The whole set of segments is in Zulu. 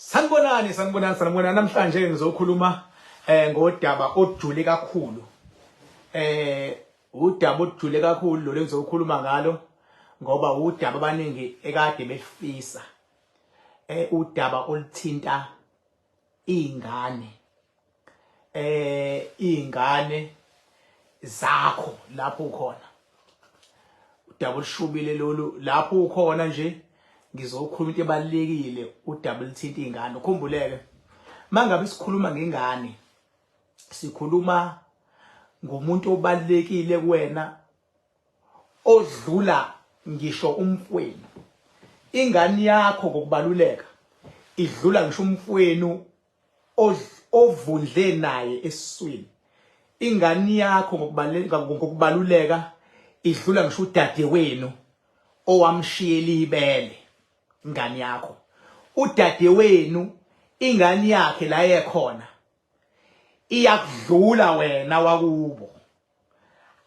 Sanibonani namhlanje ngizokhuluma ngodaba olujule kakhulu. Udaba olujule kakhulu lo engizokhuluma ngalo ngoba udaba abaningi ekade befisa. Udaba oluthinta izingane. Izingane zakho lapho ukhona. Udaba olushubile lolu lapho ukhona nje ngizokhuluma into ebalekile udaba oluthinta izingane. Ukhumbuleke mangabe sikhuluma ngengane sikhuluma ngomuntu obalekile kuwena odlula ngisho umfweni. Ingane yakho ngokubaluleka idlula ngisho umfweni ovundle naye esiswini. Ingane yakho ngokubaluleka idlula ngisho udadewenu owamshiyela ibele. Ingane yakho udadewenu ingane yakhe la ekhona iyakudlula wena wakubo.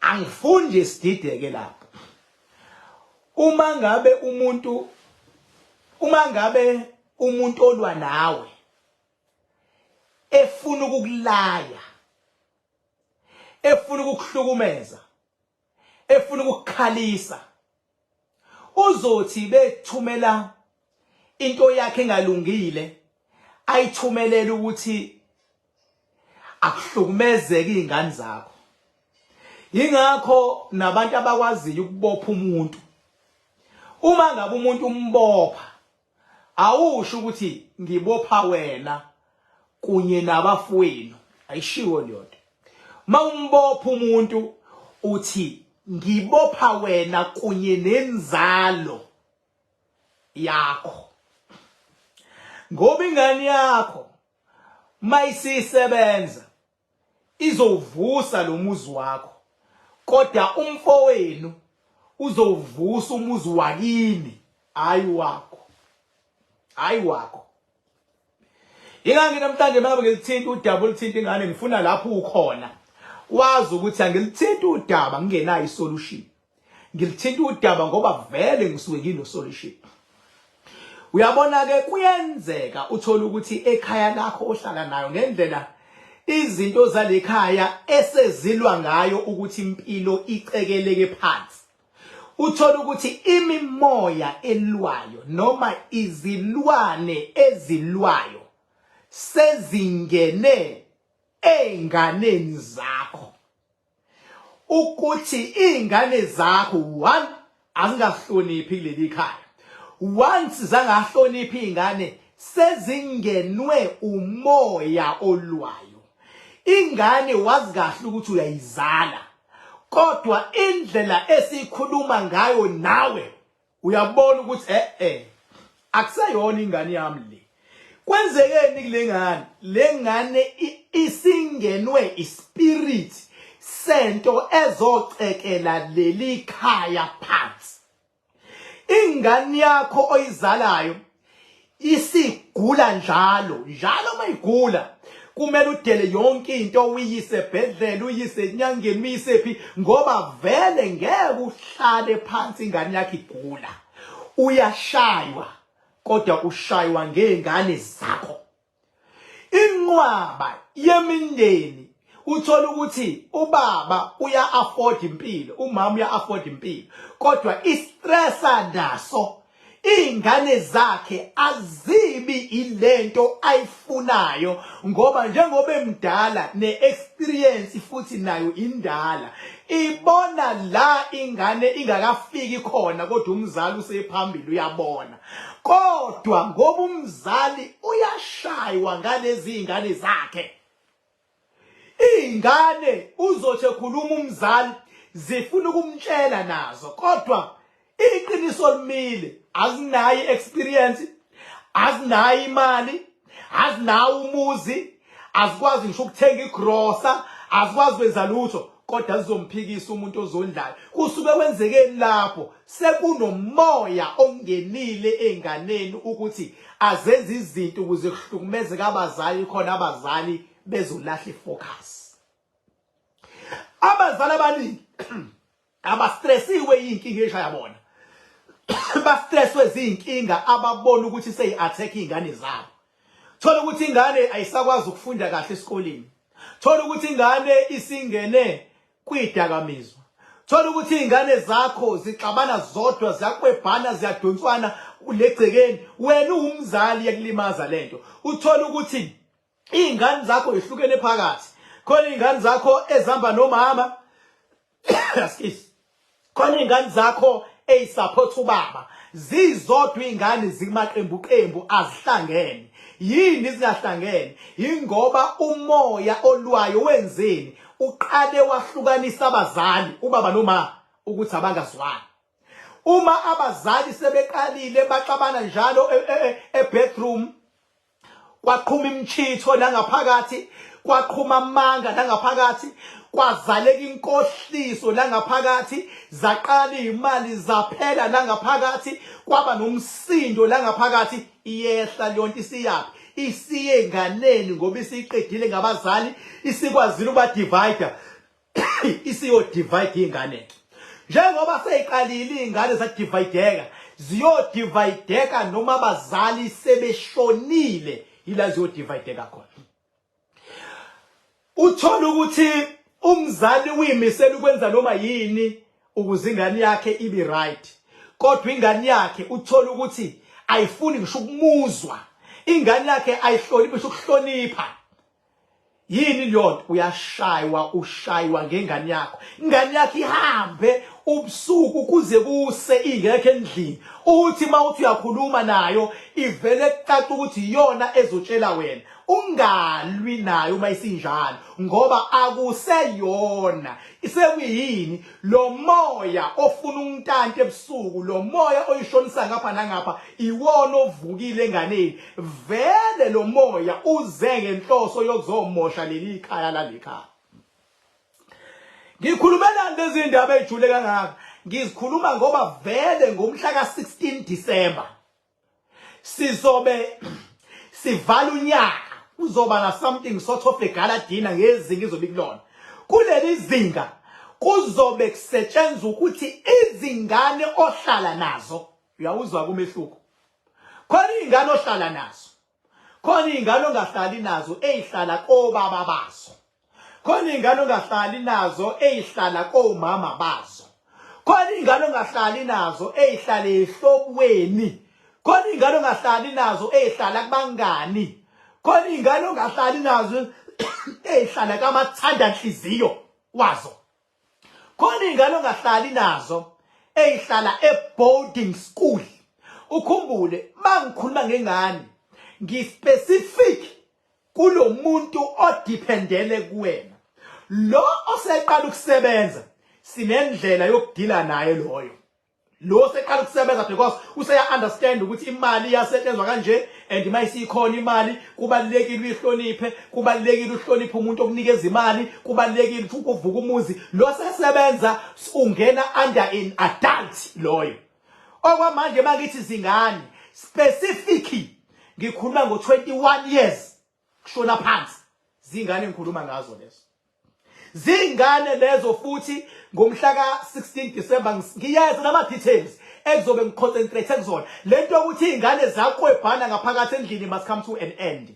Angifuni nje sidideke lapho. Uma ngabe umuntu olwa nawe efuna ukukulaya, efuna ukukuhlukumeza, efuna ukukukhalisa, uzothi bethumela into yakhe engalungile ayithumelele ukuthi akuhlukumezeke izingane zakho. Yingakho nabantu abakwaziyo ukubopha umuntu. Uma ngabe umuntu umbopha awusho ukuthi ngibopha wena kunye nabafowenu, ayishiwo lento. Mawumbopha umuntu uthi ngibopha wena kunye nenzalo yakho. Ngoba ingane yakho mayisisebenza izovusa lo muzi wakho, kodwa umfowenu uzovusa umuzi wakini, hayi wakho. Hayi wakho. Ingane namhlanje mangabe ngilithinta udaba oluthinta ingane ngifuna lapho ukhona wazi ukuthi angilithinta udaba ngingenayo isolution. Ngilithinta udaba ngoba vele ngisuke ngino solution. Uyabona ke kuyenzeka uthola ukuthi ekhaya lakho ohlala nayo ngendlela izinto zalekhaya esezilwa ngayo ukuthi impilo icekeleke phansi. Uthola ukuthi imimoya elwayo noma izilwane ezilwayo sezingene einganeni zakho. Ukuthi izingane zakho one azingahloniphi kuleli khaya. Once zangahloniphi izingane sezingenwe umoya olwayo. Ingane wazi kahle ukuthi uyayizala, kodwa indlela esikhuluma ngayo nawe uyabona ukuthi akusayona ingane yami le. Kwenzekeni kule ngane? Le ngane isingenwe ispirit sento ezocekela leli khaya phansi. Ingane yakho oyizalayo isigula njalo mayigula kumele udele yonke into uyise ebhedlela uyise enyangeni uyisephi ngoba vele ngeke uhlale phansi ingane yakho igula. Uyashaywa kodwa ushaywa ngezingane zakho. Inqwaba yemindeni uthola ukuthi ubaba uya afford impilo, umama uya afford impilo, kodwa istressa naso izingane zakhe azibi ilento ayifunayo ngoba njengoba emdala neexperience futhi nayo indala ibona la ingane ingakafiki khona kodwa umzali usephambili uyabona. Kodwa ngoba umzali uyashaywa ngalezi izingane zakhe, izingane uzothi ekhuluma umzali zifuna ukumtshela nazo kodwa iqiniso limile, azinayo experience, azinayo imali, azinawo umuzi, azikwazi ngisho ukuthenga igrosa, azikwazi kwenza lutho, kodwa zizomphikisa umuntu ozondlayo. Kusuke kwenzekeni lapho sekunomoya ongenile enganeni ukuthi azenze izinto ukuze kuhlukumezeke abazali khona abazali bezolahla ifocus. Abazali abaningi abastressiwe yinkinga eshayabona. Bastresswe zinkinga ababona ukuthi seyi-attack izingane zabo. Thola ukuthi ingane ayisakwazi ukufunda kahle esikoleni. Thola ukuthi ingane isingene kwidakamizwa. Thola ukuthi ingane zakho zixabana zodwa, ziyakwebhana, ziyadonswana ulegcekeni. Wena umzali yakulimaza lento. Uthola ukuthi ingane zakho ehlukene phakathi. Khona ingane zakho ezihamba nomama. Khona ingane zakho eyisupport ubaba. Zizodwa ingane zimaqembu azihlangene. Yini zingahlangene? Ingoba umoya olwayo wenzeni uqale wahlukanisa abazali ubaba noma ukuthi abangazwani. Uma abazali sebeqalile baxabana njalo bedroom, kwaqhuma imchitho la ngaphakathi, kwaqhuma amanga la ngaphakathi, kwazaleka inkohliso la ngaphakathi, zaqala imali zaphela la ngaphakathi, kwaba nomsindo la ngaphakathi, iyehla lonke isiyapi isiye enganeni ngoba isiqedile ngabazali, isikwazile uba divider isiyo divide ingane. Njengoba seyiqalile ingane zadivideka, ziyodivideka noma abazali sebeshonile, ila ziyodivideka khona. Uthola ukuthi umzali uyimisela ukwenza noma yini ukuze ingane yakhe ibe right, kodwa ingane yakhe uthola ukuthi ayifuni ngisho ukumuzwa, ingane yakhe ayihloniphi ukuhlonipha. Yini lento? Ushaywa ngengane yakho. Ingane yakhe ihambe ubusuku kuze kuse ingekho endlini. Uthi mawuthi uyakhuluma nayo ivele caca ukuthi yona ezotshela wena. Ungalwi nayo uma isinjalo ngoba akuseyona. Isekuyini lo moya ofuna untante ebusuku, lo moya oyishonisa ngapha nangapha, iwona ovukile enganeni. Vele lo moya uze ngenhloso yokuzomosha leli khaya lalikhaya. Ngikhulumela lezi ndaba ejule kangaka. Ngizikhuluma ngoba vele ngomhla ka-16 December sizobe sivala unyaka. Uzoba na something sort of a gala dinner ngezinga izobe kulona. Kuleli zinga kuzobe kusetshenzwa ukuthi izingane ohlala nazo, uyawuzwa kumehluko. Khona izingane ohlala nazo, khona izingane ongahlali nazo ezihlala kobaba bazo, khona izingane ongahlali nazo ezihlala komama bazo, khona izingane ongahlali nazo ezihlala ehlobweni, khona izingane ongahlali nazo ezihlala kubangani, khona izingane ongahlali nazo ezihlala kamathanda nhliziyo wazo, khona izingane ongahlali nazo ezihlala boarding school. Ukhumbule mangikhuluma ngengane ngispecific kulo muntu odependele kuwena. Lo oseqala ukusebenza sinendlela yokudila naye loyo. Lo seqala ukusebenza because useya understand ukuthi imali iyasetshenzwa kanje and mayisikhona imali kubalekile uyihloniphe, kubalekile uhloniphe umuntu okunikeza imali, kubalekile ukuthi ukuvuka umuzi. Lo sesebenza ungena under an adult loyo. Okwamanje makithi zingane specifically ngikhuluma ngo21 years kushona phansi. Zingane ngikhuluma ngazo lezo. Zingane lezo futhi ngomhla ka-16 December ngiyazi nama details ekuzobe ngiconcentrate kuzona. Lento ukuthi izingane zakwebhana ngaphakathi endlini must come to an end.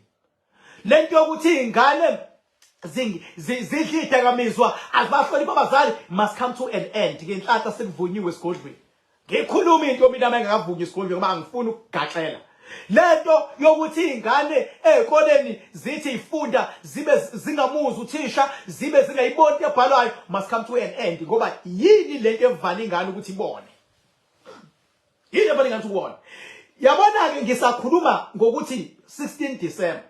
Lento ukuthi izingane zidla idakamizwa azibahloniphi abazali must come to an end. Ngenhlanhla sekuvunyiwe esigodlweni. Ngikhuluma into mina mangakavunywa esigodlweni ngoba ngifuna ukugaxela. Lento yokuthi izingane ezikoleni zithi ifunda zibe zingamuzi uthisha, zibe zingayiboni into ebhalwayo must come to an end ngoba yini lento evala ingane ukuthi ibone. Yini evala ingane ukuthi ibone. Yabona ke ngisakhuluma ngokuthi 16 December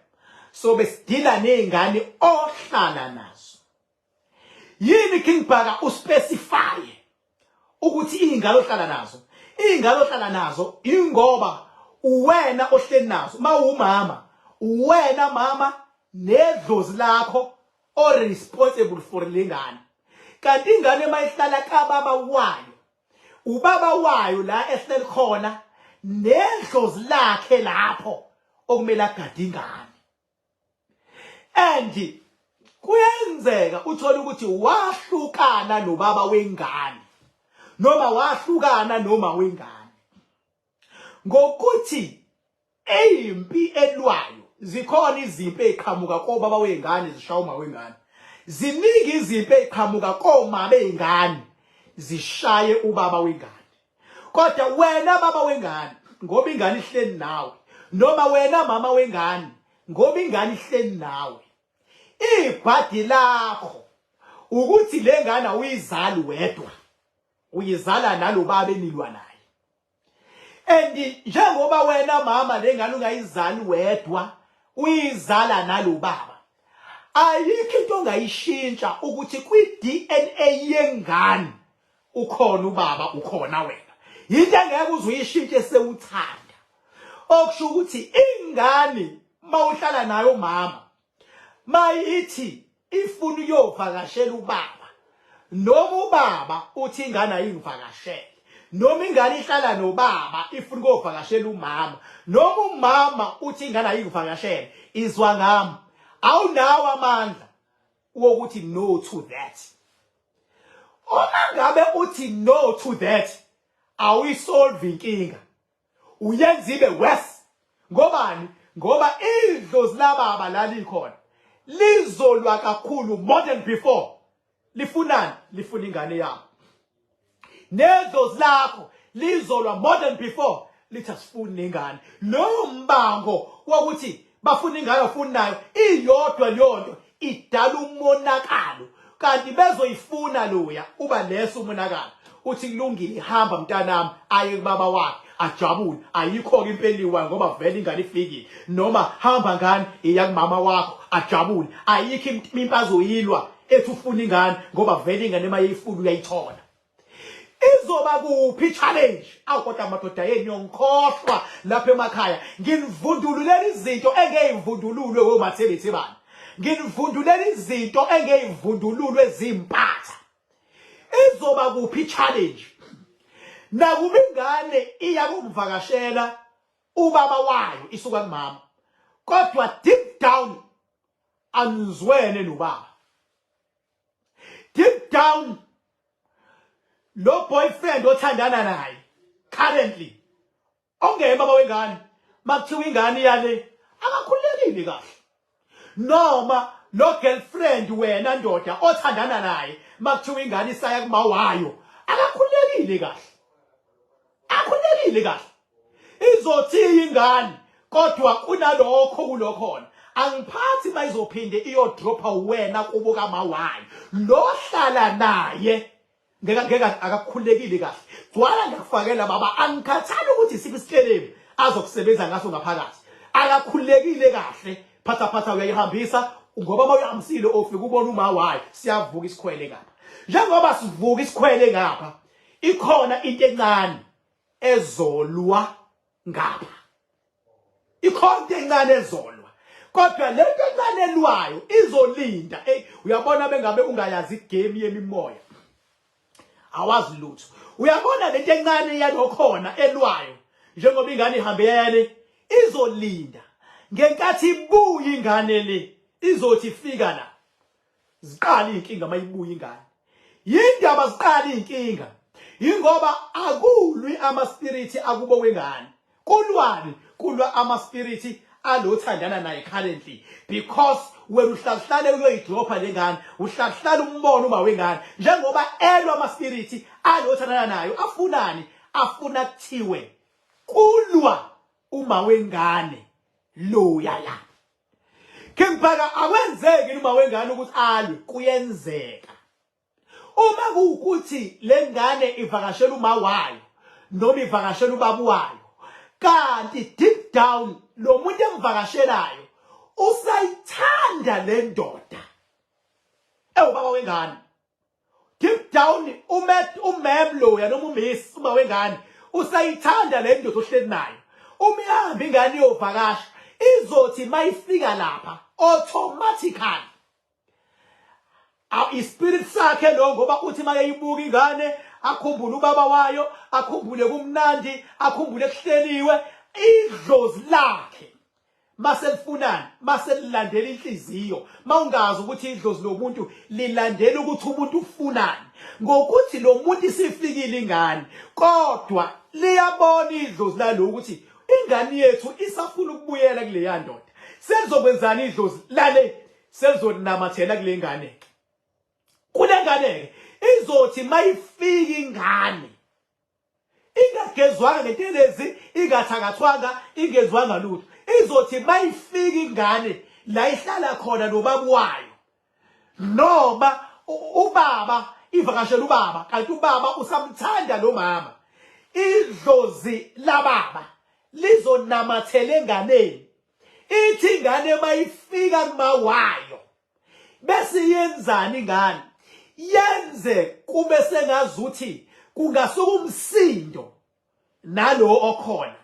so besidila nezingane ohlala nazo. Yini King Bhaka uspecify ukuthi izingane ohlala nazo. Izingane ohlala nazo ingoba uwena ohleli nazo. Mawumama, uwena mama nedlozi lakho o responsible for lengane. Kanti ingane mayihlala kababa wayo, ubaba wayo la ehleli khona nedlozi lakhe lapho okumele agade ingane. And kuyenzeka uthola ukuthi wahlukana nobaba wengane noma wahlukana noma wengane ngokuthi eyimpi elwayo zikhona izimpi eziqhamuka kobaba wengane zishaya uma wengane. Ziningi izimpi eziqhamuka koma bengane zishaye ubaba wengane. Kodwa wena baba wengane ngoba ingane ihleli nawe, noma wena mama wengane ngoba ingane ihleli nawe, ibhadi lakho ukuthi le ngane uyizali wedwa, uyizala nalo baba enilwa naye. And njengoba wena mama le ngane ungayizali wedwa, uyizala nalo baba, ayikho into ongayishintsha ukuthi kwi-DNA yengane ukhona ubaba ukhona wena. Yinto engeke uzuyishintshe sewuthanda. Okusho ukuthi ingane mawuhlala nayo mama, mayithi ifuna uyovakashela ubaba, noma ubaba uthi ingane ayingivakashele, noma ingane ihlala nobaba ifuna ukuvakashela umama, noma umama uthi ingane ayingivakashele, izwa ngami, awunawo amandla wokuthi no to that. Uma ngabe uthi no to that, awisolve inkinga, uyenza ibe worse. Ngobani? Ngoba idlozi lababa lalikhona lizolwa kakhulu more than before. Lifunani? Lifuna ingane yakho. Nedlozi lakho lizolwa more than before. Lithi asifuni ingane. Loyo mbango wokuthi bafuna ingane ofunayo iyodwa leyonto idala umonakalo. Kanti bezoyifuna loya uba leso umonakalo. Uthi kulungile, hamba mntanami aye kubaba wakhe ajabule, ayikho impeliwa ngoba vele ingane ifikile. Noma hamba ngane iya kumama wakho ajabule, ayikho impazo yilwa ethi ufuna ingane ngoba vele ingane mayifuna uyayithola. Izoba kuphi challenge? Awukodwa amadoda yenu yonkhohlwa lapha emakhaya. Nginivundululela izinto engeyivundululwe womathebethi bani. Nginivundulela izinto engeyivundululwe zimpatha. Izoba kuphi challenge? Nakuba ingane iya kumvakashela ubaba wayo isuka kumama, kodwa deep down anizwene nobaba. Deep down lo boyfriend othandana naye currently ongeye baba wengane, makuthiwa ingane yale akakhululekile kahle. Noma lo girlfriend wena ndoda othandana naye, makuthiwa ingane isaya kumawayo, akakhululekile kahle. Akhululekile kahle. Izothi ingane kodwa kunalokho kulokhona. Angiphathi mayizophinde iyodropa wena kubo kamawayo. Lo hlala naye ngeke akakhululekile kahle. Gwala ngakufakela baba, angikhathali ukuthi isiphi isikelemu azokusebenza ngaso ngaphakathi. Akakhululekile kahle. Phatha uyayihambisa ngoba mawuyihambisile ofika ubona umawayo, siyavuka isikhwele ngapha. Njengoba sivuka isikhwele ngapha, ikhona into encane ezolwa ngapha. Ikhona into encane ezolwa. Kodwa le nto encane elwayo izolinda. Uyabona bengabe ungayazi igame yemimoya, awazi lutho. Uyabona le nto encane yalokhona elwayo, njengoba ingane ihambe yale, izolinda. Ngenkathi ibuya ingane le, izothi ifika la, ziqala inkinga mayibuya ingane. Yindaba ziqala inkinga. Yingoba akulwi ama-spirit akubo wengane. Kulwani? Kulwa ama-spirit alothandana naye currently. Because wena uhlahlale uyoyidropa le ngane, uhlahlale umbona uma wengane. Njengoba elwa ama-spirit alothandana nayo, afunani? Afuna kuthiwe kulwa uma wengane loya la. Kempaka akwenzeki uma wengane ukuthi alwe, kuyenzeka. Uma kuwukuthi le ngane ivakashela uma wayo noma ivakashela ubaba wayo, kanti deep down lo muntu emvakashelayo usayithanda le ndoda ewubaba wengane. Deep down umemlo ya noma umisi uba wengane usayithanda le ndoda ohleli nayo. Uma ihamba ingane iyovakasha, izothi mayifika lapha automatically ispirit sakhe lo, ngoba uthi mayeyibuka ingane akhumbule ubaba wayo, akhumbule kumnandi, akhumbule kuhleliwe, idlozi lakhe maselifunani, maselilandela inhliziyo. Mawungazi ukuthi idlozi lomuntu lilandela ukuthi umuntu ufunani, ngokuthi lo muntu isifikile ingane, kodwa liyabona idlozi lalo ukuthi ingane yethu isafuna ukubuyela kule yandoda. Selizokwenzani idlozi lale selizonamathela kule ngane. Kule ngane izothi mayifika ingane ingagezwanga ngentelezi, ingathakathwanga, ingezwanga lutho. Izothi mayifika ingane la ihlala khona nobaba wayo, noma ubaba ivakashela ubaba, kanti ubaba usamthanda lo mama, idlozi lababa lizonamathela enganeni. Ithi ingane mayifika kumawayo bese yenzani ingane? Yenze kube sengazuthi kungasuka umsindo nalo okhona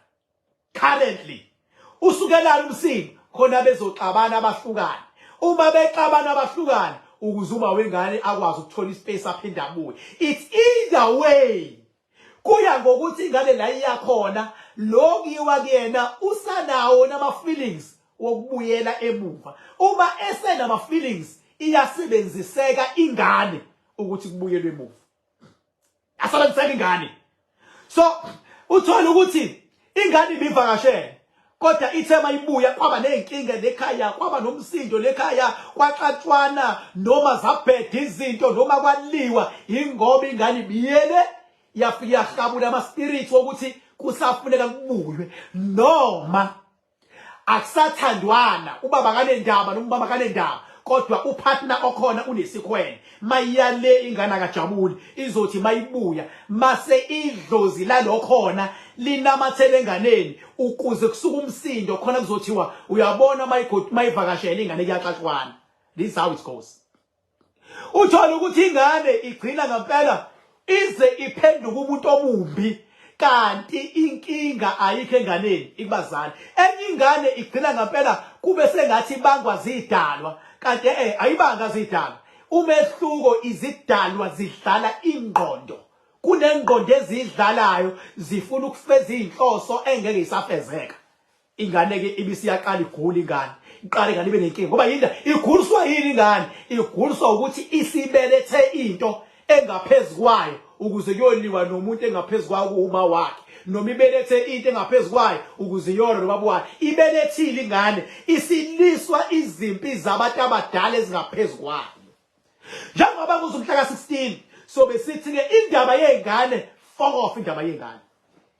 currently. Usukelana umsindo khona bezoxabana abahlukane. Uma bexabana abahlukane ukuzuma wengane akwazi ukuthola ispace aphinda abuye. It's either way. Kuya ngokuthi ingane la iyakhona lo kiwa kuyena usanawo nama feelings wokubuyela emuva. Uma esenama feelings iyasebenziseka ingane ukuthi kubuyelwe emuva. Asebenziseka ingane. So uthola ukuthi ingane ibivakashele kodwa ithema ibuya kwaba nenkinga lekhaya, kwaba nomsindo lekhaya, kwaxatshwana noma zabheda izinto noma kwaliwa, ingoba ingane ibiyele yafika yahlabula ama spirits wokuthi kusafuneka kubuywe, noma akusathandwana, ubaba kanendaba noma ubaba kanendaba, kodwa upartner okhona unesikhwele. Mayiyale ingane akajabuli, izothi mayibuya mase idlozi lalokhona linamathele enganeni ukuze kusuka umsindo khona kuzothiwa uyabona mayivakashela ingane kuyaxaxwana. This is how it goes. Uthola ukuthi ingane igcina ngempela ize iphenduka umuntu omumbi, kanti inkinga ayikho enganeni ikubazali. Enye ingane igcina ngempela kube sengathi bangwa zidalwa, kanti ayibanga zidalwa. Umehluko izidalwa zidlala ingqondo. Kunengqondo ezidlalayo zifuna ukufeza inhloso engeke isafezeka. Ingane ke ibisiyaqala igula ingane. Iqale ingane ibe nenkinga ngoba yinda iguliswa yini ingane? Iguliswa ukuthi isibelethe into engaphezulu kwayo ukuze kuyoliwa nomuntu engaphezulu kwayo uma wakhe, noma ibelethe into engaphezulu kwayo ukuze iyona nobaba wakhe. Ibelethile ingane, isiliswa izimpi zabantu abadala ezingaphezulu kwayo. Njengoba kuzumhla ka-16 so besithi ke indaba yengane fuck off, indaba yengane.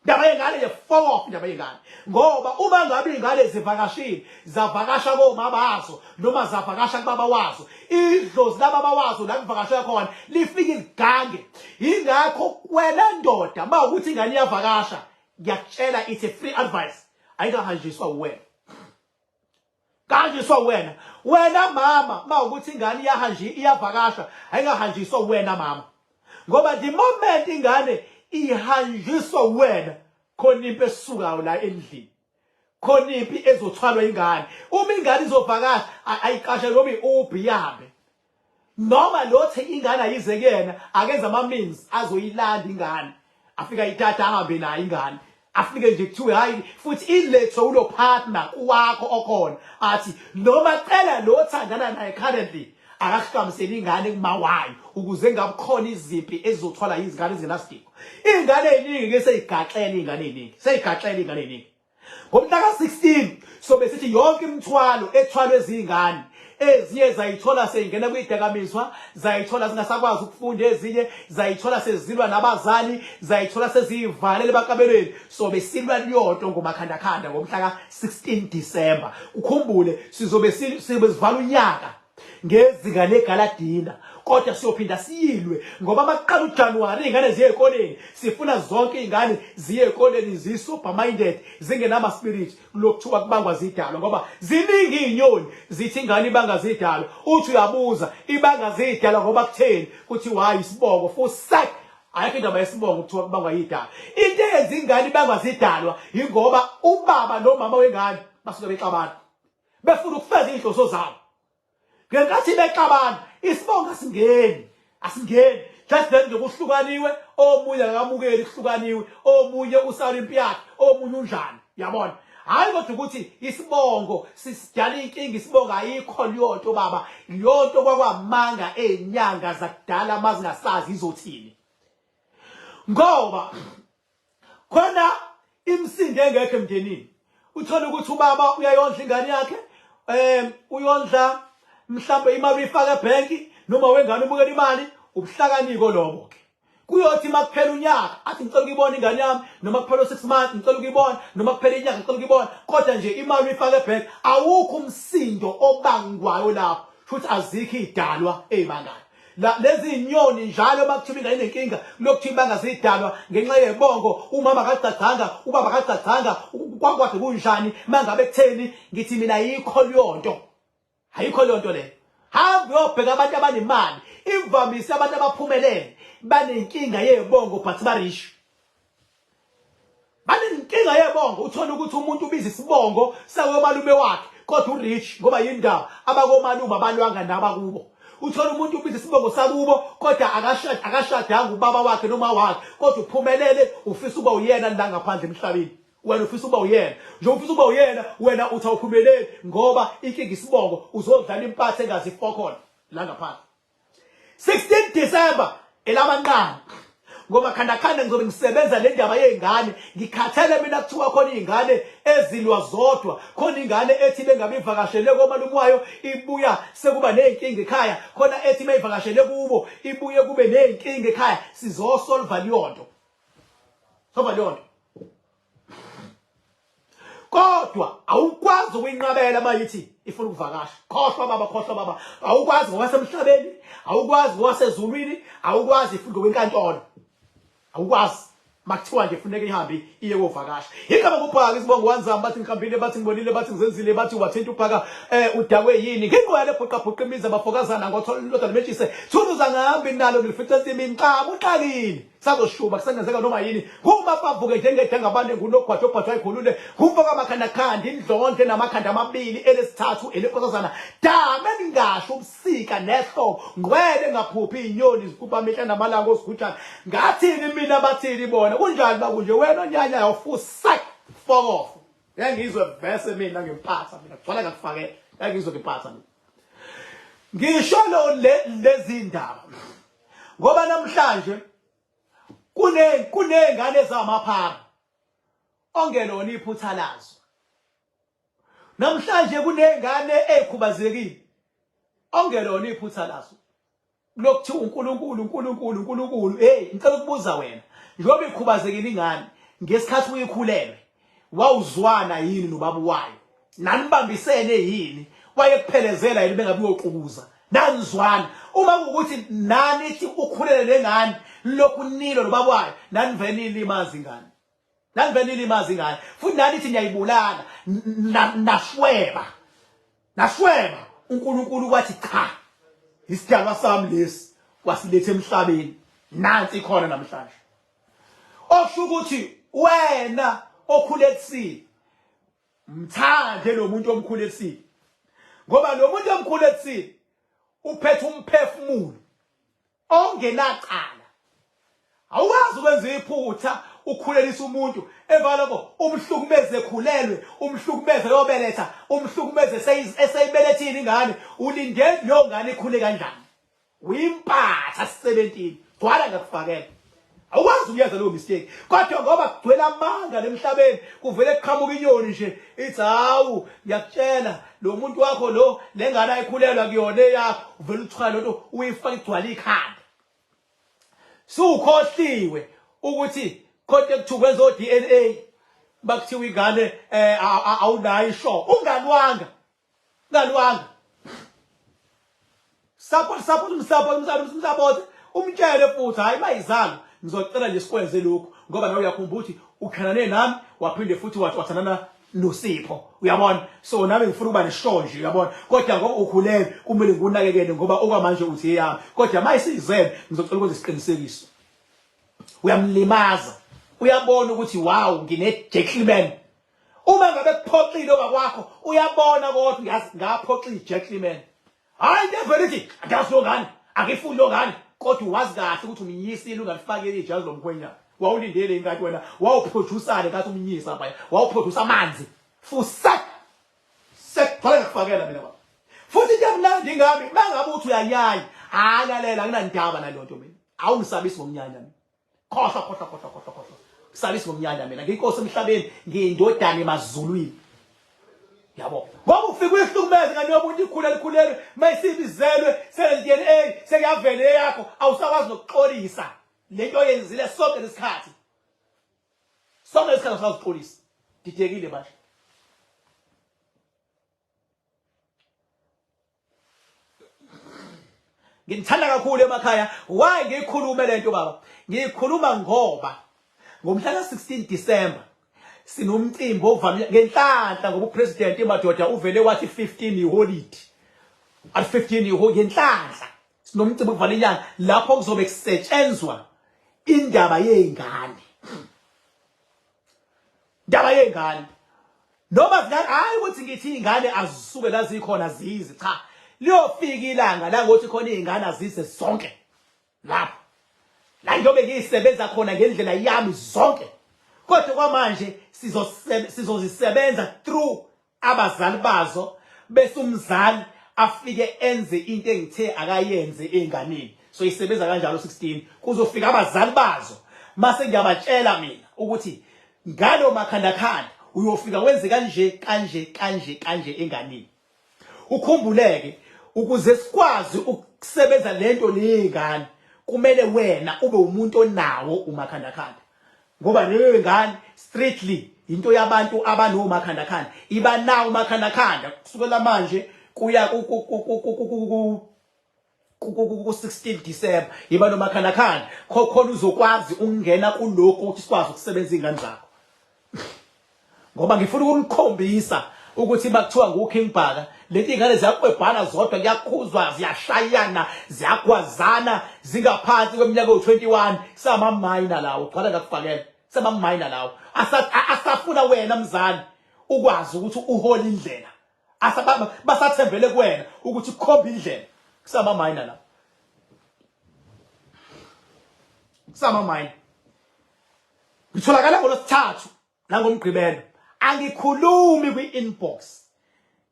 Indaba yengane ye fuck off, indaba yengane. Ngoba uma ngabe ingane zivakashile, zavakasha komama bazo noma zavakasha kubaba wazo, idlozi lababa wazo la kuvakashela khona lifika igange. Ingakho wena ndoda mawukuthi ingane iyavakasha, ngiyakutshela it's a free advice, ayikahanjiswa wena. Kanjiswa wena. Wena mama mawukuthi ingane iyavakasha, ayikahanjiswa wena mama. Ngoba the moment ingane ihanjiswa wena, khona impi esukayo la endlini, khona impi ezothwalwa ingane. Uma ingane izovakasha ayiqashe noma iUber ihambe, noma lothe ingane ayize kuyena akenza ama means azoyilanda ingane, afika ithatha ahambe nayo ingane, afike nje kuthiwe hayi futhi ilethe ulo partner wakho okhona athi noma cela lo thandana naye currently akahlamisela ingane kumawayo ukuze ngabukhona izimpi ezizothwala izingane ezinasdiko. Ingane eziningi ke seyigaxela ingane eziningi, seyigaxela ingane eziningi. Ngomhla ka-16 so besithi yonke imithwalo ethwalwe ezingane, ezinye zayithola seyingena kwidakamizwa, zayithola zingasakwazi ukufunda, ezinye zayithola sezilwa nabazali, zayithola sezivalele bakabelweni. So besilwa liyonto ngomakhandakhanda ngomhla ka-16 December. Ukhumbule sizobe sizivala unyaka ngezinga legaladina, kodwa siyophinda siyilwe ngoba maqala uJanuary ingane ziye ekoleni, sifuna zonke ingane ziye ekoleni zisuper minded, zingenama spirit lokuthiwa kubangwa zidalwa, ngoba ziningi inyoni zithi ingane ibanga zidalwa. Uthi uyabuza ibanga zidalwa ngoba kutheni, kuthi why isibongo for sack, ayikho indaba yesibongo kuthiwa kubangwa yidalwa. Into eyenza ingane ibangwa zidalwa ingoba ubaba nomama wengane basuke bexabana, befuna ukufeza inhloso zabo. Ngenkathi bexabana isibongo asingeni just then nje kuhlukaniwe, omunye akamukeli kuhlukaniwe, omunye usala impi yakhe, omunye unjani, yabona. Hayi kodwa ukuthi isibongo sisidala inkinga, isibongo ayikho liyonto baba, liyonto kwakwamanga enyanga zakudala amazingasazi izothini. Ngoba khona imsindo engekho emndenini, uthola ukuthi ubaba uyayondla ingane yakhe, uyondla mhlambe imali uyifaka ebhenki noma wengane ubukela imali ubuhlakaniko lobo ke kuyothi makuphela unyaka athi ngicela ukuyibona ingane yami noma kuphela 6 months ngicela ukuyibona noma kuphela inyanga ngicela ukuyibona kodwa nje imali uyifaka ebhenki awukho umsindo obangwayo lapho futhi azikho idalwa ezibangani lezi inyoni njalo makuthiwa ingane inenkinga lokuthiwa bangazidalwa ngenxa yebongo umama akacacanga ubaba akacacanga kwakwakhe kunjani mangabe kutheni ngithi mina ayikho leyonto le hamba uyobheka abantu abanemali imvamisa abantu abaphumelele banenkinga yebongo but barish banenkinga yebongo uthola ukuthi umuntu ubiza isibongo sakomalume wakhe kodwa urich ngoba yindaba abakomalume abalwanga nabakubo uthola umuntu ubiza isibongo sakubo kodwa akashadanga ubaba wakhe noma wakhe kodwa uphumelele ufisa uba uyena la ngaphandle emhlabeni wena ufisa uba uyena nje ufisa uba uyena wena uthi awuphumeleli ngoba inkinga isibongo uzodlala impathe engazifo khona la ngaphandle 16 December elabanqane ngoba khanda ngizobe ngisebenza le ndaba yezingane ngikhathele mina kuthiwa khona izingane ezilwa zodwa khona ingane ethi bengabe ivakashele komalume wayo ibuya sekuba nezinkinga ekhaya khona ethi mayivakashele kubo ibuye kube nezinkinga ekhaya sizosolva liyonto kodwa awukwazi ukuyinqabela mayithi ifuna ukuvakasha khohlwa baba awukwazi ngwasemhlabeni awukwazi ngwasezulwini awukwazi futhi ngokwenkantolo awukwazi makuthiwa nje funeka ihambe iye kovakasha igama kuphaka isibongo wanzama bathi ngihambile bathi ngibonile bathi ngizenzile bathi wathinta uphaka udakwe yini nginqoya lebhuqa imiza bafokazana ngothola lodwa lemetshise thuluza ngahambi nalo ngifica insimini qaba uqalile sazoshuba kusengenzeka noma yini uma bavuke njengedanga abantu ngunogwathobhathwa ikhulule kumfoka amakhanda indlonde namakhanda amabili elesithathu elekhosazana dame ningasho ubusika nehlobo ngwele ngaphuphi inyoni zikuba amehla namalanga ozigujana ngathini mina bathini bona kunjani bakunje wena onyanya awufusa fokofu ngiyizwe verse mina ngempatha mina kugcwala ngakufakela ngiyizwe ngempatha mina ngisho lo lezi ndaba ngoba namhlanje kunengane zamaphara ongelona iphutha lazo namhlanje kunengane ezikhubazekile ongelona iphutha lazo lokuthiwa uNkulunkulu hey ngicela ukubuza wena njengoba ikhubazekile ingane ngesikhathi uyikhulelwe wawuzwana yini nobaba wayo nanibambisene yini wayekuphelezela yini bengabe uyoqubuza nanizwana uma ukuthi nani ithi ukhulele lengane lokhu nilo nobaba wayo nanivenile imazi ingane futhi nani ithi ngiyayibulala nashweba uNkulunkulu kwathi cha isidalwa sami lesi wasilethe emhlabeni nansi khona namhlanje osho ukuthi wena okhulelisile mthande lo muntu omkhulelisile ngoba lo muntu omkhulelisile uphethe umphefumulo ongenacala awukazi ukwenza iphutha ukhulelisa umuntu evaloko umhlukumeze ekhulelwe umhlukumeze yobeletha umhlukumeze eseyibelethile ingane ulinde lo ngane ikhule kanjani uyimpatha 17 gwala ngakufakela awukwazi ukuyenza leyo mistake kodwa ngoba kugcwele amanga emhlabeni kuvele kuqhamuka inyoni nje ithi hawu ngiyakutshela lo muntu wakho lo lengane ayikhulelwa kuyona yakho uvela uthwala lonto uyifaka igcwala ikhanda sukhohliwe ukuthi konke kuthukenza o DNA bakuthiwa ingane awunayo isho ungalwanga support umtshele futhi hayi mayizalo ngizocela nje sikwenze lokho ngoba nawe uyakhumbula ukuthi ukhanane nami waphinde futhi wathanana noSipho uyabona so nami ngifuna ukuba neshonje uyabona kodwa ngoba ukhulele kumele ngunakekele ngoba okwamanje uthi yami kodwa mayisizele ngizocela ukwenza isiqinisekiso uyamlimaza uyabona ukuthi wow ngine gentleman uma ngabe kuphoxile obakwakho uyabona kodwa ngazi ngaphoxile igentleman hayi neverithi akazi lo ngane akifuni lo ngane kodwa wazi kahle ukuthi umnyisile ungalifakele ijazi lomkhwenya wawulindele ingathi wena wawuproducer ngathi umnyisa lapha wawuproducer amanzi fusa sekubhala ngakufakela mina baba futhi nje mnandi ngami mangabe uthi uyanyanya alalela nginandaba nalonto mina awungisabisi ngomnyanya mina khohla sabisi ngomnyanya mina ngiyinkosi emhlabeni ngiyindodana emazulwini Yabo. Ngoba ufika uyihlukumeze ngani yomuntu ikhulele mayisibizelwe DNA sekuyavele yakho awusakwazi nokuxolisa lento yenzile sonke lesikhathi. Sonke lesikhathi awusakuxolisa. Didekile manje. Ngithanda kakhulu emakhaya. Why ngikhuluma lento baba? Ngikhuluma ngoba ngomhla ka-16 December sinomcimbi ovamile ngenhlanhla ngoba upresident emadoda uvele wathi 15 iholiday. At 15 iholiday ngenhlanhla. Sinomcimbi ovale inyanga lapho kuzobe kusetshenzwa indaba yezingane. Indaba yezingane. Noma hayi ukuthi ngithi izingane azisuke la zikhona zizi cha. Liyofika ilanga la ngothi khona izingane azise zonke. Lapho. La njobe ngisebenza khona ngendlela yami zonke. Kodwa kwamanje sizozisebenza through abazali bazo bese umzali afike enze into engithe akayenze enganeni. So isebenza kanjalo 16 kuzofika abazali bazo mase ngiyabatshela mina ukuthi ngalo makhandakhanda uyofika wenze kanje enganeni. Ukhumbuleke ukuze sikwazi ukusebenza lento lezingane kumele wena ube umuntu onawo umakhandakhanda. Ngoba leyo ngane strictly into yabantu abanomakhandakhanda iba nawo umakhandakhanda kusukela manje kuya ku 16 December iba nomakhandakhanda khona uzokwazi ukungena kuloko ukuthi sikwazi ukusebenza izingane zakho. Ngoba ngifuna ukunikhombisa ukuthi bakuthiwa nguKing Bhaka leti izingane ziyakwebhana zodwa kuyakhuzwa ziyashayana ziyagwazana zingaphansi kweminyaka u21 sama minor lawo gcwala ngakufakela sama minor lawo asafuna wena mzali ukwazi ukuthi uhola indlela basathembele kuwena ukuthi ukhombe indlela sama minor lawo sama minor ngitholakala ngolosithathu nangomgqibelo angikhulumi kwi-inbox.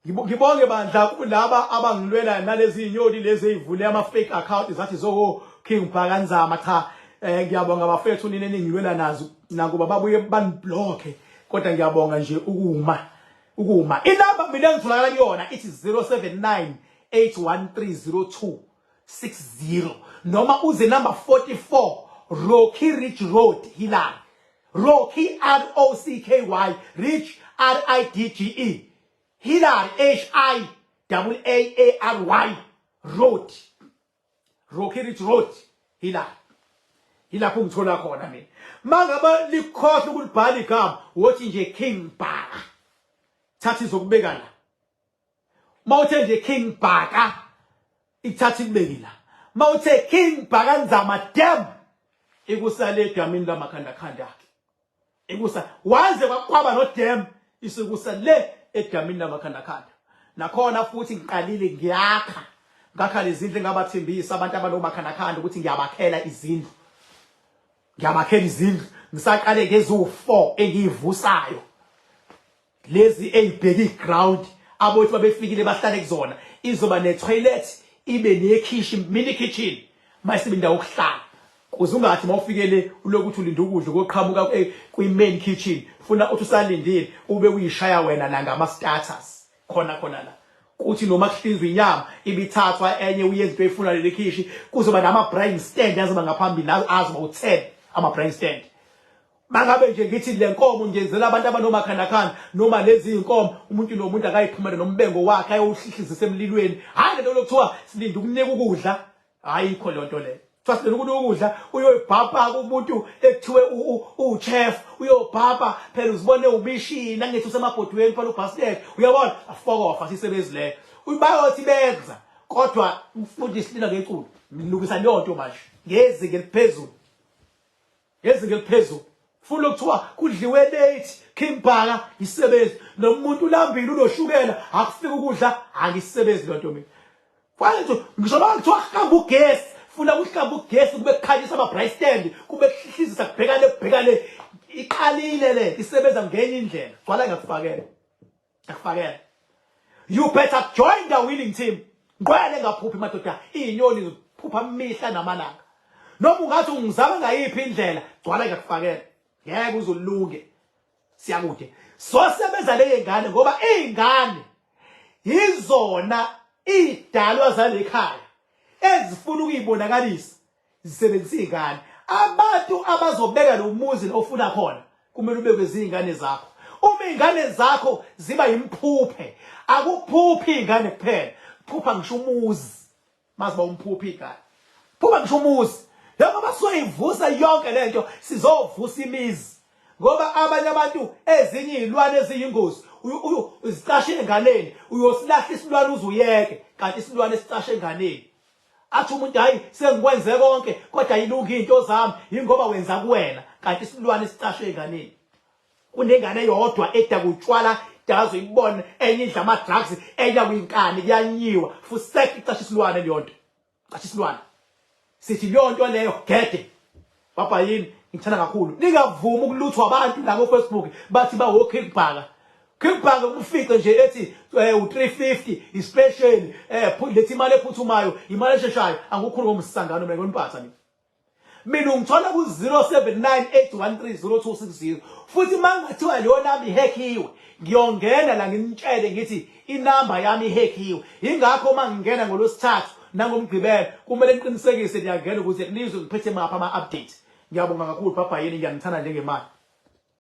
Ngibonge bandla kulaba abangilwela nalezi inyoni lezi ezivule ama-fake account zathi zo King Bhaka nzama cha ngiyabonga abafethu nini engilwela nazo nakuba babuye baniblock kodwa ngiyabonga nje ukuma inamba mina engitholakala kuyona ithi 07981302260 noma uze number 44 Rocky Ridge Road Hilary Rocky ROCKY Ridge RIDGE Hilary HIAARY Road Rocky Ridge Road Hilary ilapho ngithola khona mina mangaba likhohle ukulibhala igama wothi nje King Bhaka thatha izokubeka la mawuthe nje King Bhaka ithatha ikubeki la mawuthe King Bhaka nzama dam ikusale egamini lamakhandakhanda akhe ikusa waze kwakwaba no dam isikusa le egamini lamakhandakhanda nakhona futhi ngiqalile ngakha lezindlu ngabathembisa abantu abanomakhandakhanda ukuthi ngiyabakhela izindlu ngisaqale ngezu4 engiyivusayo lezi ezibheki ground abothi babefikile bahlale kuzona izoba netoilet ibe nekitchen mini kitchen mayisibe indawo yokuhlala kuze ungathi mawufikele ulokuthi ulinda ukudla koqhamuka kwi-main kitchen funa uthi usalindile ube uyishaya wena la ngama starters khona la kuthi noma kuhlinzwa inyama ibithathwa enye uyenza into efuna leli kitchen kuzoba nama brain stand azoba ngaphambili azoba u10 ama brain stand mangabe nje ngithi le nkomo ngiyenzela abantu abanomakhandakhanda noma lezi inkomo umuntu nomuntu akayiphumele nombengo wakhe ayohlihlizisa emlilweni hayi lento lokuthiwa silinda ukunika ukudla ayikho lonto le Fasile ukudla uyoyibhapha kumuntu ekuthiwe uchef uyobhapha phela uzibone ubishini angithi usemabhodweni phela ubasket uyabona afokofa sisebenzi leyo ubayothi benza kodwa umfundisi lina ngeculo ngilukisa lonto manje ngezinga eliphezulu futhi ukuthiwa kudliwe late King Bhaka isebenzi nomuntu ulambile unoshukela akufika ukudla angisebenzi lonto mina fanele ngisho bakuthiwa hamba ugesi funa ukuhlamba ugesi kube kukhanyisa ama bright stand kube kuhlizisa kubhekane iqalile le isebenza ngenye indlela gcwala ngakufakela you better join the winning team ngqwele ngaphuphi madoda inyoni ziphupha imihla namalanga noma ungathi ungizama ngayiphi indlela gcwala ngakufakela ngeke uzolunge siyakude sosebenza le ngane ngoba izingane izona idalwa zalekhaya ezifuna ukuyibonakalisa zisebenzisa izingane. Abantu abazobeka lo muzi ofuna khona kumele ube kwezingane zakho. Uma izingane zakho ziba imphuphe, akuphuphi izingane kuphela, phupha ngisho umuzi. Maziba umphuphi igane, phupha ngisho umuzi. Njengoba soyivusa yonke lento sizovusa imizi, ngoba abanye abantu ezinye izilwane eziyingozi uzicashe enganeni, uyosilahla isilwane uzuyeke, kanti isilwane esicashe enganeni athi umuntu hayi sengikwenze konke kodwa ayilunga into zami ingoba wenza kuwena, kanti isilwane esicashe enganeni. Kunengane eyodwa edakutshwala dazo ibone enye idla ama drugs enye kuyinkani kuyanyiwa futhi icashe isilwane leyo nto, icashe isilwane. Sithi leyo nto leyo gede papa yini ngithanda kakhulu. Ningavumi ukuluthwa abantu la ku Facebook bathi ba kickback. Kickback kufice nje ethi u350 ispecial lethi imali ephuthumayo, imali esheshayo. Angukhulu ngomsangano mina ngoniphatha mina ungithola ku 0798130260 futhi mangathiwa leyo nami ihackiwe ngiyongena la ngimtshele ngithi inamba yami ihackiwe. Ingakho mangingena ngolosithathu nangomgqibelo kumele niqinisekise niyangena ukuze nizwe ngiphethe mapha ama update. Ngiyabonga kakhulu papa yini, ngiyanithanda njengemali.